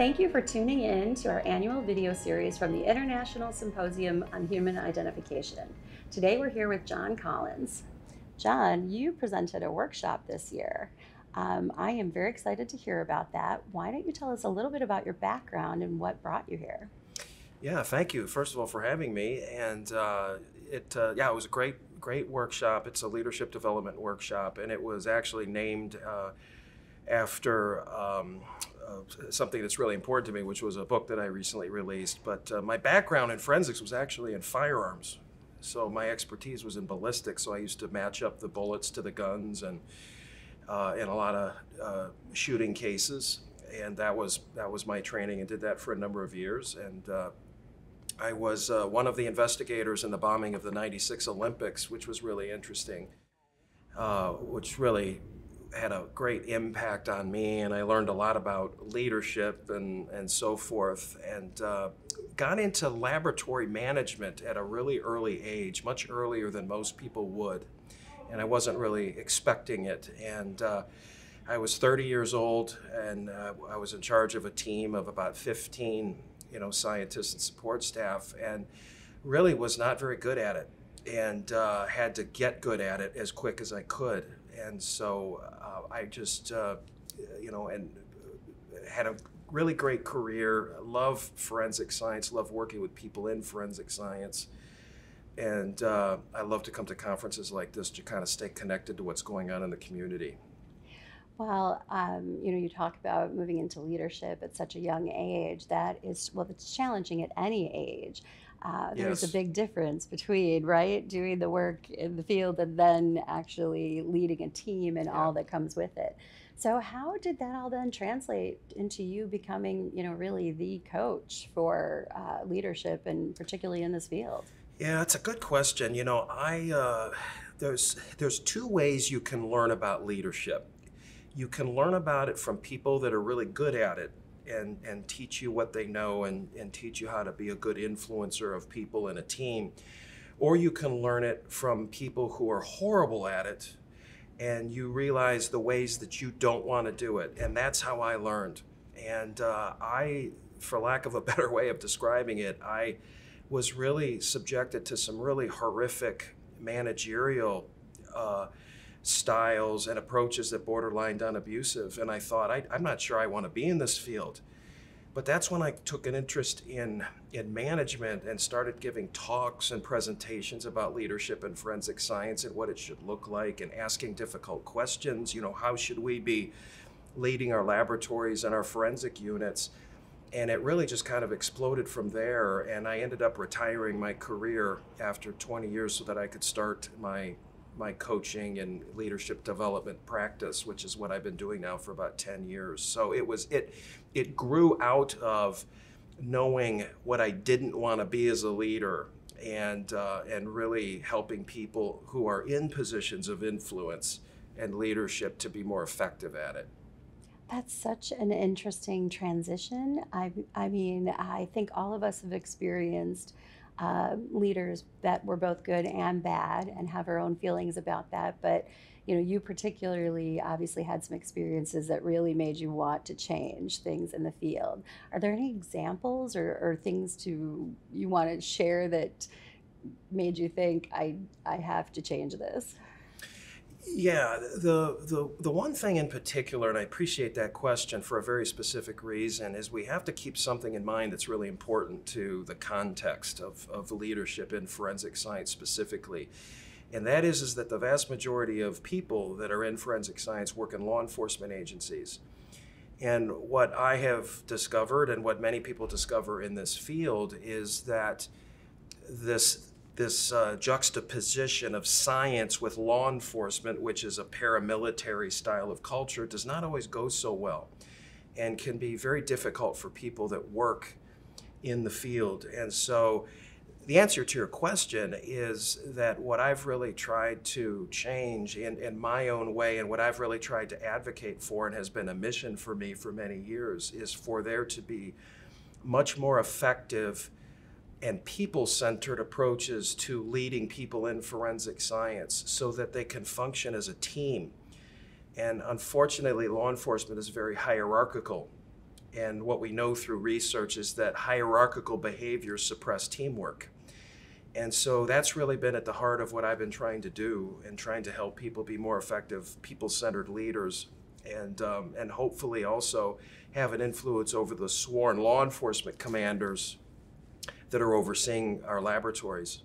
Thank you for tuning in to our annual video series from the International Symposium on Human Identification. Today we're here with John Collins. John, you presented a workshop this year. I am very excited to hear about that. Why don't you tell us a little bit about your background and what brought you here? Yeah, thank you, first of all, for having me. And it was a great workshop. It's a leadership development workshop, and it was actually named after something that's really important to me, which was a book that I recently released. But my background in forensics was actually in firearms. So my expertise was in ballistics. So I used to match up the bullets to the guns and in a lot of shooting cases. And that was my training, and did that for a number of years. And I was one of the investigators in the bombing of the '96 Olympics, which was really interesting, which really had a great impact on me, and I learned a lot about leadership and so forth, and got into laboratory management at a really early age, much earlier than most people would, and I wasn't really expecting it. And I was 30 years old, and I was in charge of a team of about 15, scientists and support staff, and really was not very good at it, and had to get good at it as quick as I could. And so I just, and had a really great career. Love forensic science, love working with people in forensic science. And I love to come to conferences like this to kind of stay connected to what's going on in the community. Well, you talk about moving into leadership at such a young age. That is, well, it's challenging at any age. There's a Yes. big difference between, right, doing the work in the field and then actually leading a team and Yeah. all that comes with it. So how did that all then translate into you becoming, really the coach for leadership, and particularly in this field? Yeah, it's a good question. There's two ways you can learn about leadership. You can learn about it from people that are really good at it, and teach you what they know, and teach you how to be a good influencer of people in a team. Or you can learn it from people who are horrible at it, and you realize the ways that you don't want to do it. And that's how I learned. And for lack of a better way of describing it, I was really subjected to some really horrific managerial styles and approaches that borderlined on abusive. And I thought, I'm not sure I want to be in this field. But that's when I took an interest in management and started giving talks and presentations about leadership and forensic science and what it should look like, and asking difficult questions. How should we be leading our laboratories and our forensic units? And it really just kind of exploded from there. And I ended up retiring my career after 20 years so that I could start my coaching and leadership development practice, which is what I've been doing now for about 10 years. So it grew out of knowing what I didn't want to be as a leader, and really helping people who are in positions of influence and leadership to be more effective at it. That's such an interesting transition. I mean, I think all of us have experienced leaders that were both good and bad and have our own feelings about that. But, you particularly obviously had some experiences that really made you want to change things in the field. Are there any examples or things you want to share that made you think, I have to change this? Yeah, the one thing in particular, and I appreciate that question for a very specific reason, is we have to keep something in mind that's really important to the context of leadership in forensic science specifically. And that is that the vast majority of people that are in forensic science work in law enforcement agencies. And what I have discovered, and what many people discover in this field, is that this juxtaposition of science with law enforcement, which is a paramilitary style of culture, does not always go so well, and can be very difficult for people that work in the field. And so the answer to your question is that what I've really tried to change in my own way, and what I've really tried to advocate for, and has been a mission for me for many years, is for there to be much more effective and people-centered approaches to leading people in forensic science so that they can function as a team. And unfortunately, law enforcement is very hierarchical. And what we know through research is that hierarchical behaviors suppress teamwork. And so that's really been at the heart of what I've been trying to do and trying to help people be more effective, people-centered leaders, and hopefully also have an influence over the sworn law enforcement commanders that are overseeing our laboratories.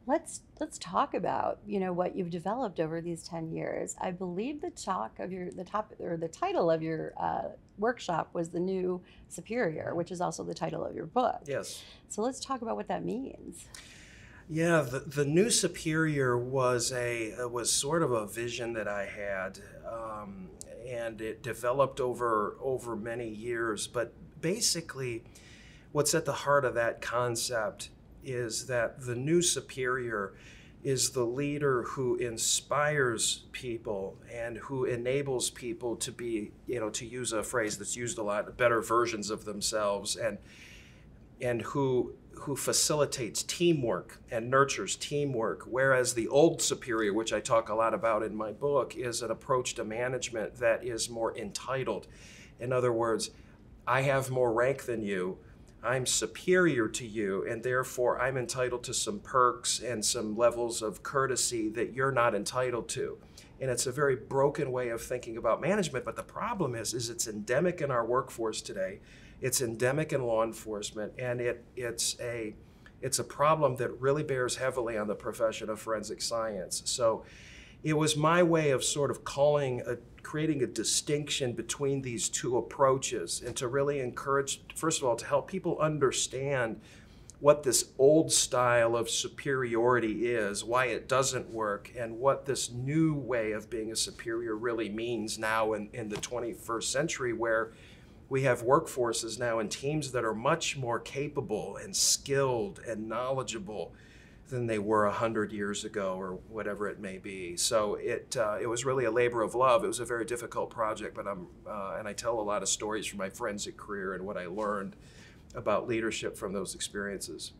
Let's talk about, what you've developed over these 10 years. I believe the title of your workshop was The New Superior, which is also the title of your book. Yes. So let's talk about what that means. Yeah, the new superior was sort of a vision that I had, and it developed over many years. But basically, what's at the heart of that concept is that the new superior is the leader who inspires people and who enables people to be, to use a phrase that's used a lot, better versions of themselves, and who facilitates teamwork and nurtures teamwork, whereas the old superior, which I talk a lot about in my book, is an approach to management that is more entitled. In other words, I have more rank than you, I'm superior to you, and therefore I'm entitled to some perks and some levels of courtesy that you're not entitled to. And it's a very broken way of thinking about management, but the problem is it's endemic in our workforce today. It's endemic in law enforcement, and it's a problem that really bears heavily on the profession of forensic science. So it was my way of sort of creating a distinction between these two approaches, and to really encourage, first of all, to help people understand what this old style of superiority is, why it doesn't work, and what this new way of being a superior really means now in the 21st century, where we have workforces now and teams that are much more capable and skilled and knowledgeable than they were 100 years ago or whatever it may be. So it was really a labor of love. It was a very difficult project, but and I tell a lot of stories from my forensic career and what I learned about leadership from those experiences.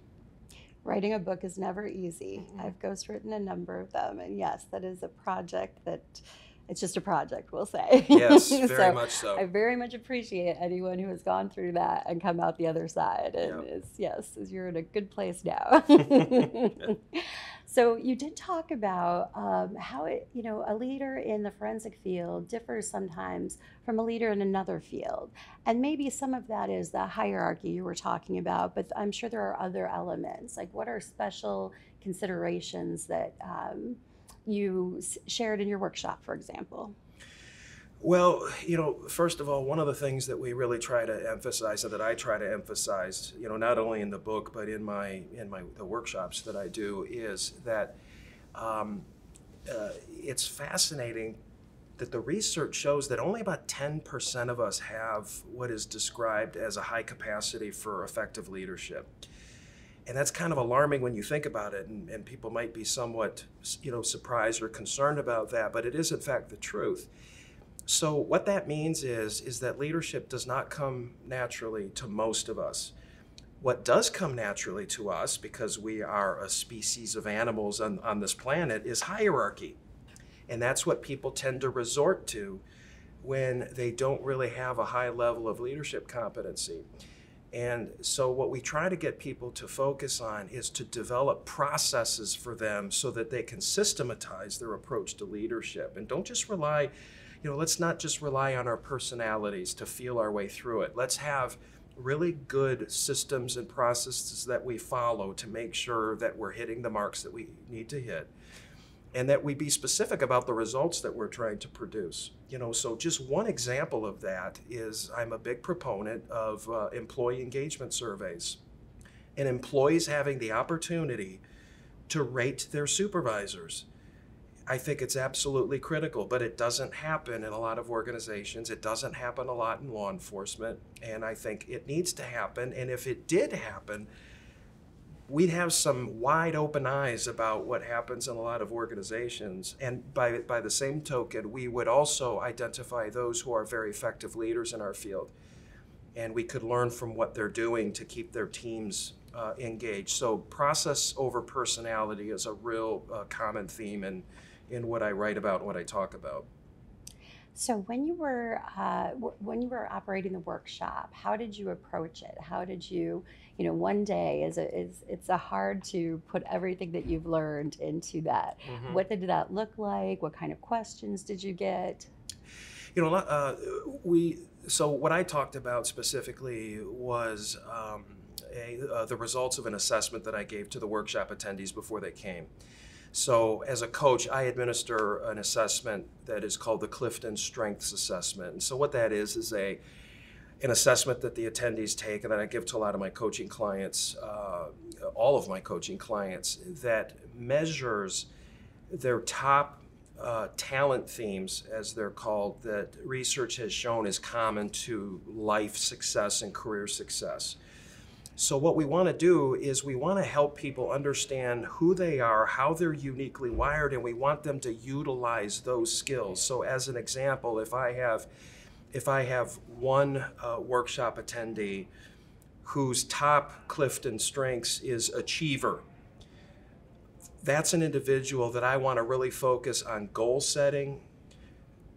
Writing a book is never easy. I've ghostwritten a number of them, and yes, that is a project that it's just a project, we'll say. Yes, very much so. I very much appreciate anyone who has gone through that and come out the other side. And Yep. you're in a good place now. So you did talk about how a leader in the forensic field differs sometimes from a leader in another field. And maybe some of that is the hierarchy you were talking about, but I'm sure there are other elements. Like, what are special considerations that you shared in your workshop, for example? Well, first of all, one of the things that we really try to emphasize, and that I try to emphasize, not only in the book but in the workshops that I do, is that it's fascinating that the research shows that only about 10% of us have what is described as a high capacity for effective leadership. And that's kind of alarming when you think about it, and people might be somewhat, surprised or concerned about that, but it is in fact the truth. So what that means is that leadership does not come naturally to most of us. What does come naturally to us, because we are a species of animals on this planet, is hierarchy. And that's what people tend to resort to when they don't really have a high level of leadership competency. And so what we try to get people to focus on is to develop processes for them so that they can systematize their approach to leadership. And don't just rely, let's not just rely on our personalities to feel our way through it. Let's have really good systems and processes that we follow to make sure that we're hitting the marks that we need to hit, and that we be specific about the results that we're trying to produce. So just one example of that is I'm a big proponent of employee engagement surveys, and employees having the opportunity to rate their supervisors. I think it's absolutely critical, but it doesn't happen in a lot of organizations. It doesn't happen a lot in law enforcement, and I think it needs to happen. And if it did happen, we'd have some wide open eyes about what happens in a lot of organizations. And by the same token, we would also identify those who are very effective leaders in our field. And we could learn from what they're doing to keep their teams engaged. So process over personality is a real common theme in what I write about and what I talk about. So when you were operating the workshop, how did you approach it? How did you, one day it's a hard to put everything that you've learned into that. Hmm. What did that look like? What kind of questions did you get? You know, we so what I talked about specifically was the results of an assessment that I gave to the workshop attendees before they came. So, as a coach, I administer an assessment that is called the Clifton Strengths Assessment. And so, what that is an assessment that the attendees take, and that I give to a lot of my coaching clients, all of my coaching clients, that measures their top talent themes, as they're called, that research has shown is common to life success and career success. So, what we want to do is we want to help people understand who they are, how they're uniquely wired, and we want them to utilize those skills. So, as an example, if I have one workshop attendee whose top Clifton strengths is achiever, that's an individual that I want to really focus on goal setting,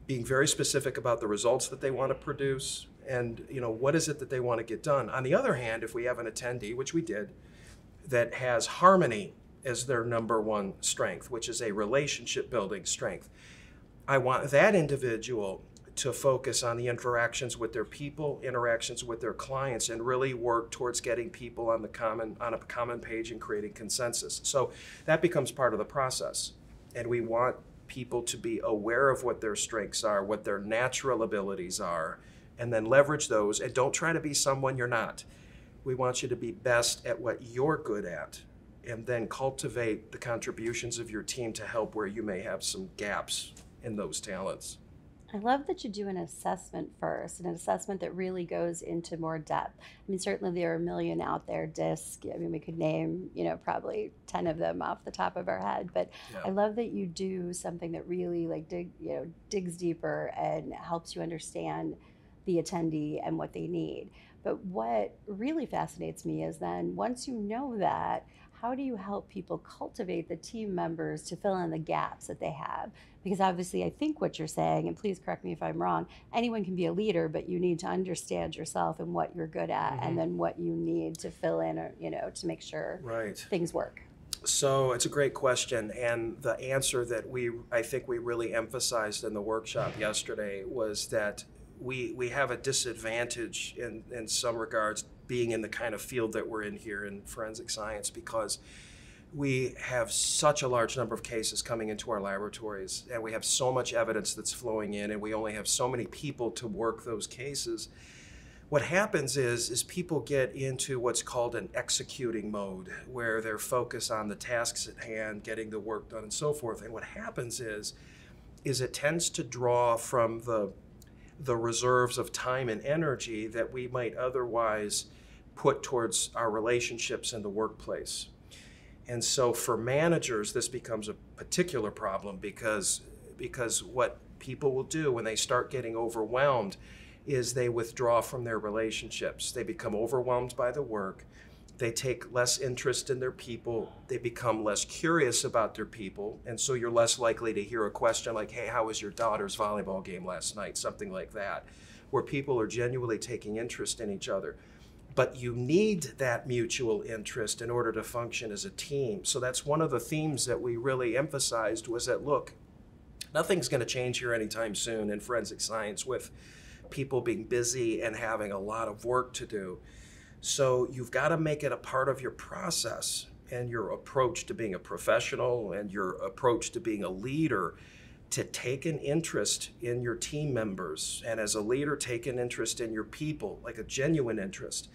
being very specific about the results that they want to produce, and what is it that they want to get done. On the other hand, if we have an attendee, which we did, that has harmony as their number one strength, which is a relationship building strength, I want that individual to focus on the interactions with their people, interactions with their clients, and really work towards getting people on a common page and creating consensus. So that becomes part of the process. And we want people to be aware of what their strengths are, what their natural abilities are, and then leverage those. And don't try to be someone you're not. We want you to be best at what you're good at, and then cultivate the contributions of your team to help where you may have some gaps in those talents. I love that you do an assessment first, an assessment that really goes into more depth. I mean, certainly there are a million out there, DISC. I mean, we could name, probably 10 of them off the top of our head. But Yeah. I love that you do something that really digs deeper and helps you understand the attendee and what they need. But what really fascinates me is then once you know that, how do you help people cultivate the team members to fill in the gaps that they have? Because obviously, I think what you're saying, and please correct me if I'm wrong, anyone can be a leader, but you need to understand yourself and what you're good at, and Hmm. then what you need to fill in, or, to make sure Right. things work. So it's a great question, and the answer that I think we really emphasized in the workshop yesterday was that we have a disadvantage in some regards being in the kind of field that we're in here in forensic science, because we have such a large number of cases coming into our laboratories, and we have so much evidence that's flowing in, and we only have so many people to work those cases. What happens is people get into what's called an executing mode, where they're focused on the tasks at hand, getting the work done, and so forth. And what happens is it tends to draw from the reserves of time and energy that we might otherwise put towards our relationships in the workplace. And so for managers, this becomes a particular problem, because what people will do when they start getting overwhelmed is they withdraw from their relationships. They become overwhelmed by the work. They take less interest in their people. They become less curious about their people. And so you're less likely to hear a question like, hey, how was your daughter's volleyball game last night? Something like that, where people are genuinely taking interest in each other. But you need that mutual interest in order to function as a team. So that's one of the themes that we really emphasized, was that, look, nothing's going to change here anytime soon in forensic science with people being busy and having a lot of work to do. So you've got to make it a part of your process and your approach to being a professional and your approach to being a leader, to take an interest in your team members, and as a leader, take an interest in your people, like a genuine interest.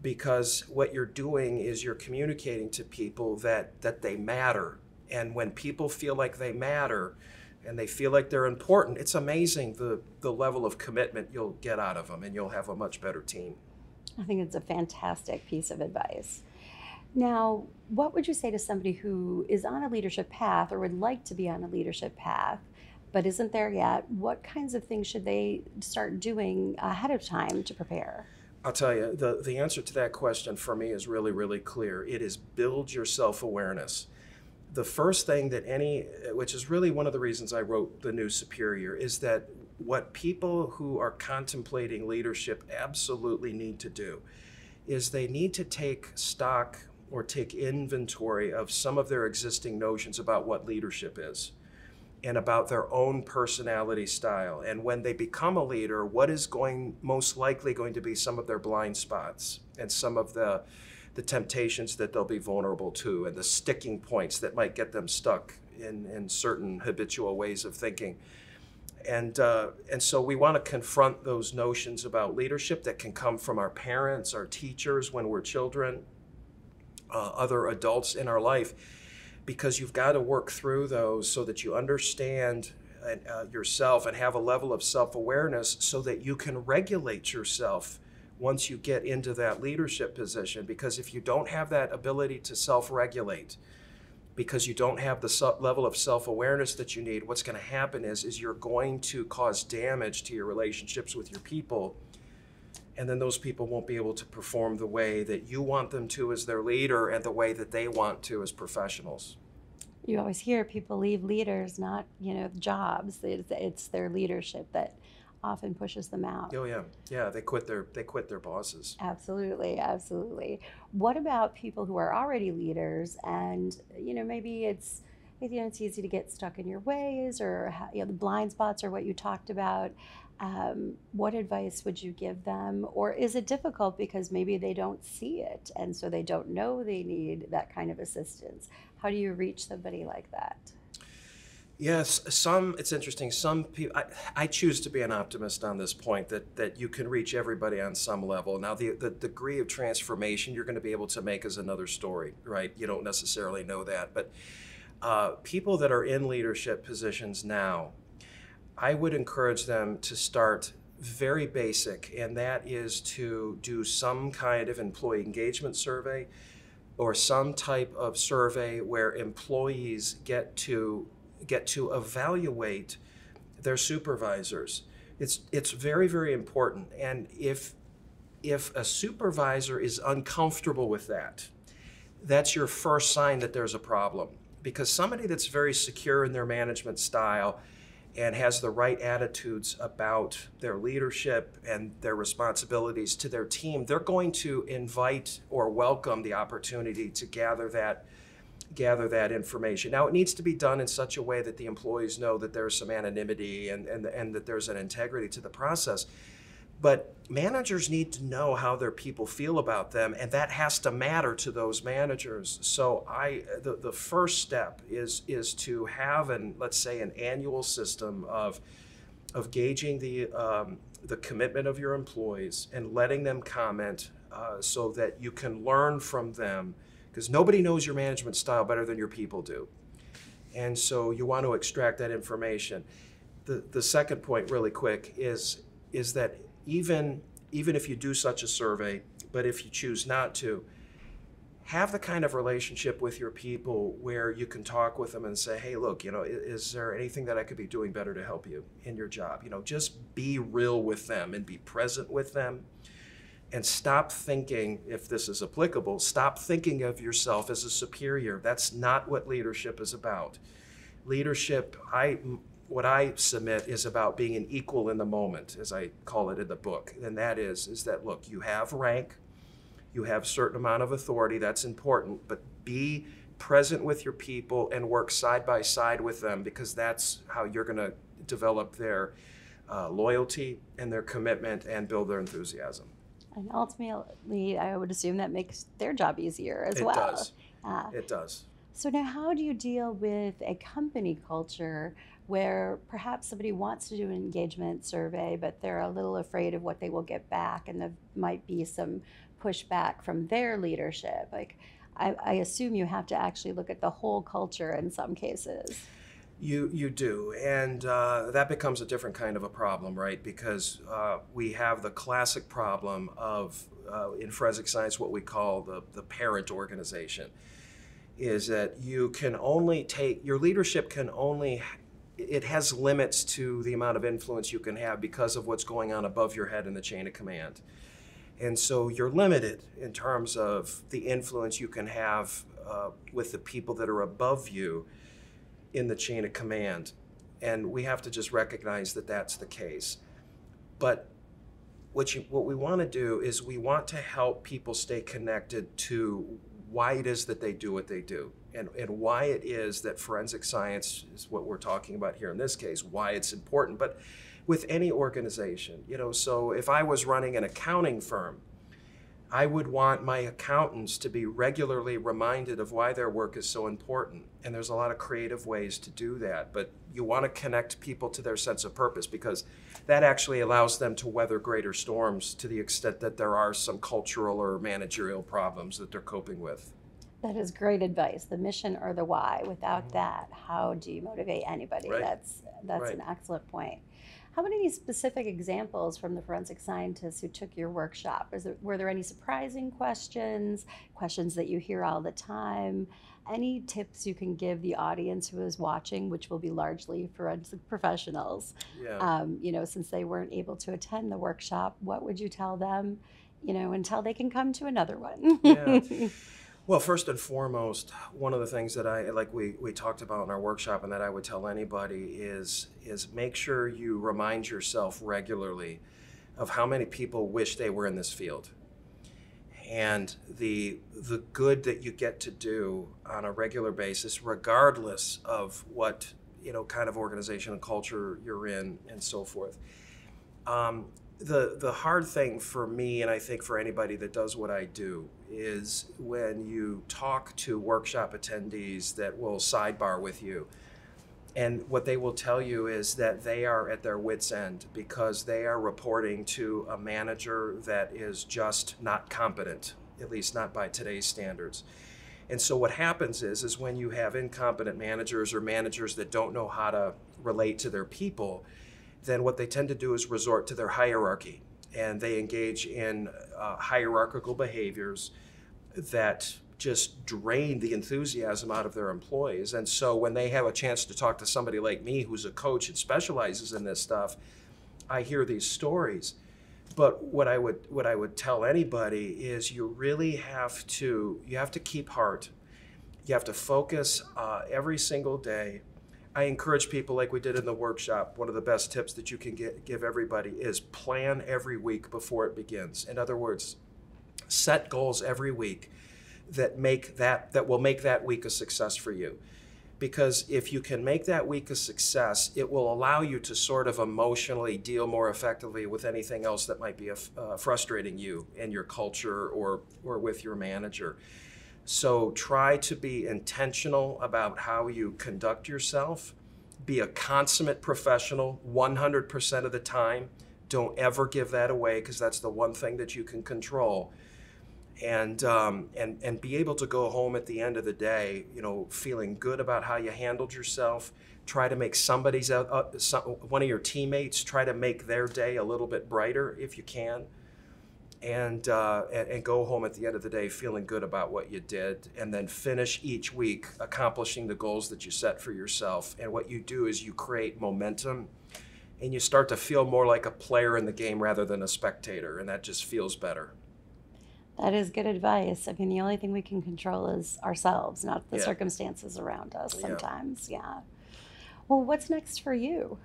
Because what you're doing is you're communicating to people that they matter. And when people feel like they matter and they feel like they're important, it's amazing the level of commitment you'll get out of them, and you'll have a much better team. I think it's a fantastic piece of advice. Now, what would you say to somebody who is on a leadership path or would like to be on a leadership path but isn't there yet? What kinds of things should they start doing ahead of time to prepare? I'll tell you, the answer to that question for me is really, really clear. It is build your self-awareness. The first thing that which is really one of the reasons I wrote The New Superior, is that what people who are contemplating leadership absolutely need to do is they need to take stock or take inventory of some of their existing notions about what leadership is and about their own personality style. And when they become a leader, what is most likely going to be some of their blind spots and some of the temptations that they'll be vulnerable to and the sticking points that might get them stuck in certain habitual ways of thinking. And so we want to confront those notions about leadership that can come from our parents, our teachers when we're children, other adults in our life, because you've got to work through those so that you understand yourself and have a level of self-awareness so that you can regulate yourself once you get into that leadership position. Because if you don't have that ability to self-regulate, because you don't have the level of self-awareness that you need, what's going to happen is you're going to cause damage to your relationships with your people, and then those people won't be able to perform the way that you want them to as their leader and the way that they want to as professionals. You always hear people leave leaders, not, jobs. It's their leadership that often pushes them out. Oh yeah, they quit their bosses. Absolutely, absolutely. What about people who are already leaders and, maybe it's easy to get stuck in your ways, or, the blind spots are what you talked about. What advice would you give them? Or is it difficult because maybe they don't see it and so they don't know they need that kind of assistance? How do you reach somebody like that? Yes, it's interesting. Some people, I choose to be an optimist on this point that you can reach everybody on some level. Now, the degree of transformation you're going to be able to make is another story, right? You don't necessarily know that. But people that are in leadership positions now, I would encourage them to start very basic, and that is to do some kind of employee engagement survey or some type of survey where employees get to evaluate their supervisors. It's very, very important. And if a supervisor is uncomfortable with that, that's your first sign that there's a problem. Because somebody that's very secure in their management style and has the right attitudes about their leadership and their responsibilities to their team, they're going to invite or welcome the opportunity to gather that information. Now, it needs to be done in such a way that the employees know that there's some anonymity and that there's an integrity to the process. But managers need to know how their people feel about them, and that has to matter to those managers. So the first step is to have let's say an annual system of gauging the commitment of your employees and letting them comment so that you can learn from them, because nobody knows your management style better than your people do. And so you want to extract that information. The second point, really quick, is that even if you do such a survey, but if you choose not to, have the kind of relationship with your people where you can talk with them and say, hey, look, is there anything that I could be doing better to help you in your job? Just be real with them and be present with them. And stop thinking, if this is applicable, stop thinking of yourself as a superior. That's not what leadership is about. Leadership, what I submit, is about being an equal in the moment, as I call it in the book. And that is that, look, you have rank, you have a certain amount of authority, that's important, but be present with your people and work side by side with them, because that's how you're going to develop their loyalty and their commitment and build their enthusiasm. And ultimately, I would assume that makes their job easier as well. It does. It does. So now, how do you deal with a company culture where perhaps somebody wants to do an engagement survey, but they're a little afraid of what they will get back, and there might be some pushback from their leadership? Like, I assume you have to actually look at the whole culture in some cases. You do, and that becomes a different kind of a problem, right? Because we have the classic problem of, in forensic science, what we call the parent organization, is that you can only your leadership can only, it has limits to the amount of influence you can have because of what's going on above your head in the chain of command. And so you're limited in terms of the influence you can have with the people that are above you in the chain of command. and we have to just recognize that that's the case. But what we want to do is we want to help people stay connected to why it is that they do what they do, and why it is that forensic science is what we're talking about here in this case, why it's important. But with any organization, so if I was running an accounting firm, I would want my accountants to be regularly reminded of why their work is so important. And there's a lot of creative ways to do that, but you want to connect people to their sense of purpose, because that actually allows them to weather greater storms to the extent that there are some cultural or managerial problems that they're coping with. That is great advice. The mission or the why. Without that, how do you motivate anybody? Right. That's Right. an excellent point. How about any specific examples from the forensic scientists who took your workshop? Were there any surprising questions that you hear all the time? Any tips you can give the audience who is watching, which will be largely forensic professionals, Yeah. since they weren't able to attend the workshop? What would you tell them, until they can come to another one? Yeah. Well, first and foremost, one of the things that we talked about in our workshop and that I would tell anybody is make sure you remind yourself regularly of how many people wish they were in this field, and the good that you get to do on a regular basis, regardless of what kind of organization and culture you're in and so forth. The hard thing for me, and I think for anybody that does what I do, is when you talk to workshop attendees that will sidebar with you, and what they will tell you is that they are at their wits' end because they are reporting to a manager that is just not competent, at least not by today's standards. And so what happens is when you have incompetent managers or managers that don't know how to relate to their people, then what they tend to do is resort to their hierarchy, and they engage in hierarchical behaviors that just drain the enthusiasm out of their employees. And so when they have a chance to talk to somebody like me, who's a coach and specializes in this stuff, I hear these stories. But what I would tell anybody is you really have to keep heart. You have to focus every single day. I encourage people, like we did in the workshop, one of the best tips that you can give everybody is plan every week before it begins. In other words, set goals every week that will make that week a success for you. Because if you can make that week a success, it will allow you to sort of emotionally deal more effectively with anything else that might be frustrating you in your culture or with your manager. So try to be intentional about how you conduct yourself. Be a consummate professional 100% of the time. Don't ever give that away, because that's the one thing that you can control. And be able to go home at the end of the day, feeling good about how you handled yourself. Try to make one of your teammates, try to make their day a little bit brighter if you can. And go home at the end of the day feeling good about what you did, and then finish each week accomplishing the goals that you set for yourself. And what you do is you create momentum, and you start to feel more like a player in the game rather than a spectator, and that just feels better. That is good advice. I mean, the only thing we can control is ourselves, not the Yeah. circumstances around us Yeah. sometimes. Yeah. Well, what's next for you?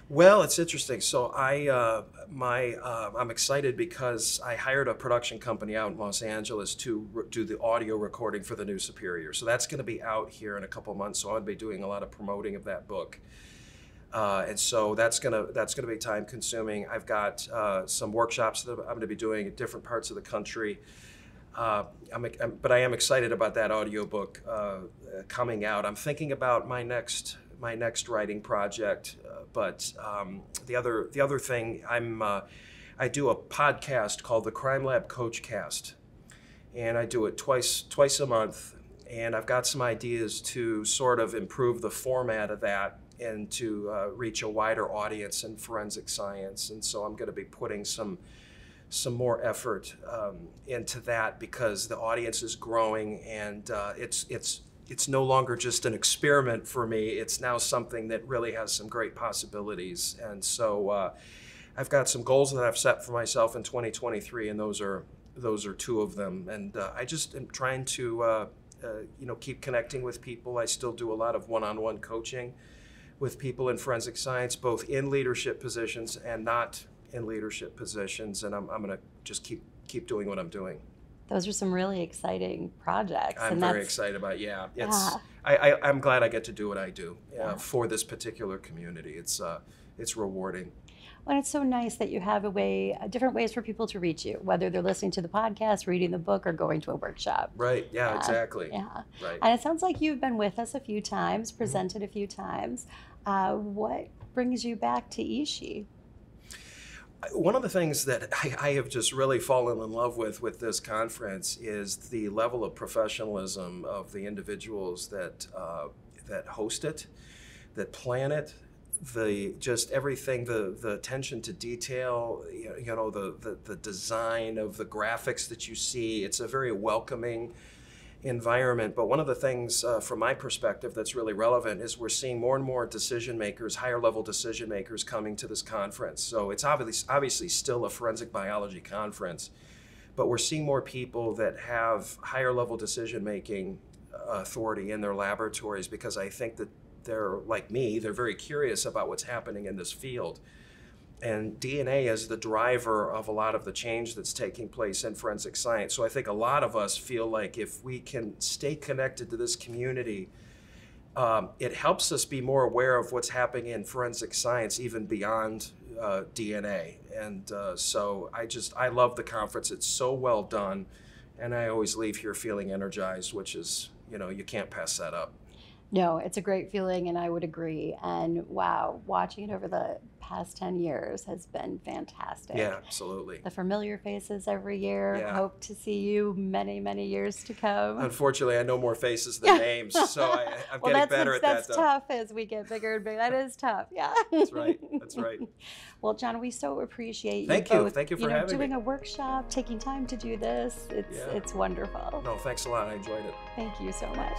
Well, it's interesting. So I'm excited because I hired a production company out in Los Angeles to do the audio recording for the new Superior. So that's going to be out here in a couple months. So I'm going to be doing a lot of promoting of that book. And so that's gonna be time consuming. I've got some workshops that I'm going to be doing at different parts of the country. But I am excited about that audiobook coming out. I'm thinking about my next writing project. But the other thing, I do a podcast called the Crime Lab Coach Cast, and I do it twice a month. And I've got some ideas to sort of improve the format of that and to reach a wider audience in forensic science. And so I'm going to be putting some more effort into that, because the audience is growing, and it's no longer just an experiment for me. It's now something that really has some great possibilities. And so I've got some goals that I've set for myself in 2023, and those are two of them. And I just am trying to keep connecting with people. I still do a lot of one-on-one coaching with people in forensic science, both in leadership positions and not in leadership positions. And I'm going to just keep doing what I'm doing. Those are some really exciting projects. I'm and very that's, excited about it. Yeah, yeah. I'm glad I get to do what I do Yeah. for this particular community. It's rewarding. Well, it's so nice that you have different ways for people to reach you, whether they're listening to the podcast, reading the book, or going to a workshop. Right. Yeah. Exactly. Yeah. Right. And it sounds like you've been with us a few times, presented a few times. What brings you back to ISHI? One of the things that I have just really fallen in love with this conference is the level of professionalism of the individuals that host it, that plan it, just everything, the attention to detail, the design of the graphics that you see. It's a very welcoming environment. But one of the things from my perspective that's really relevant is we're seeing more and more decision makers, higher level decision makers coming to this conference. So it's obviously still a forensic biology conference, but we're seeing more people that have higher level decision making authority in their laboratories, because I think that they're like me, they're very curious about what's happening in this field. And DNA is the driver of a lot of the change that's taking place in forensic science. So I think a lot of us feel like if we can stay connected to this community, it helps us be more aware of what's happening in forensic science, even beyond DNA. And so I love the conference. It's so well done. And I always leave here feeling energized, which is, you can't pass that up. No, it's a great feeling, and I would agree. And wow, watching it over the past 10 years has been fantastic. Yeah, absolutely. The familiar faces every year. Yeah. Hope to see you many, many years to come. Unfortunately, I know more faces than names, so I'm getting better at that. That's tough as we get bigger and bigger. That is tough, yeah. That's right. That's right. Well, John, we so appreciate you Thank both, you for having doing me. a workshop, taking time to do this. It's wonderful. No, thanks a lot. I enjoyed it. Thank you so much.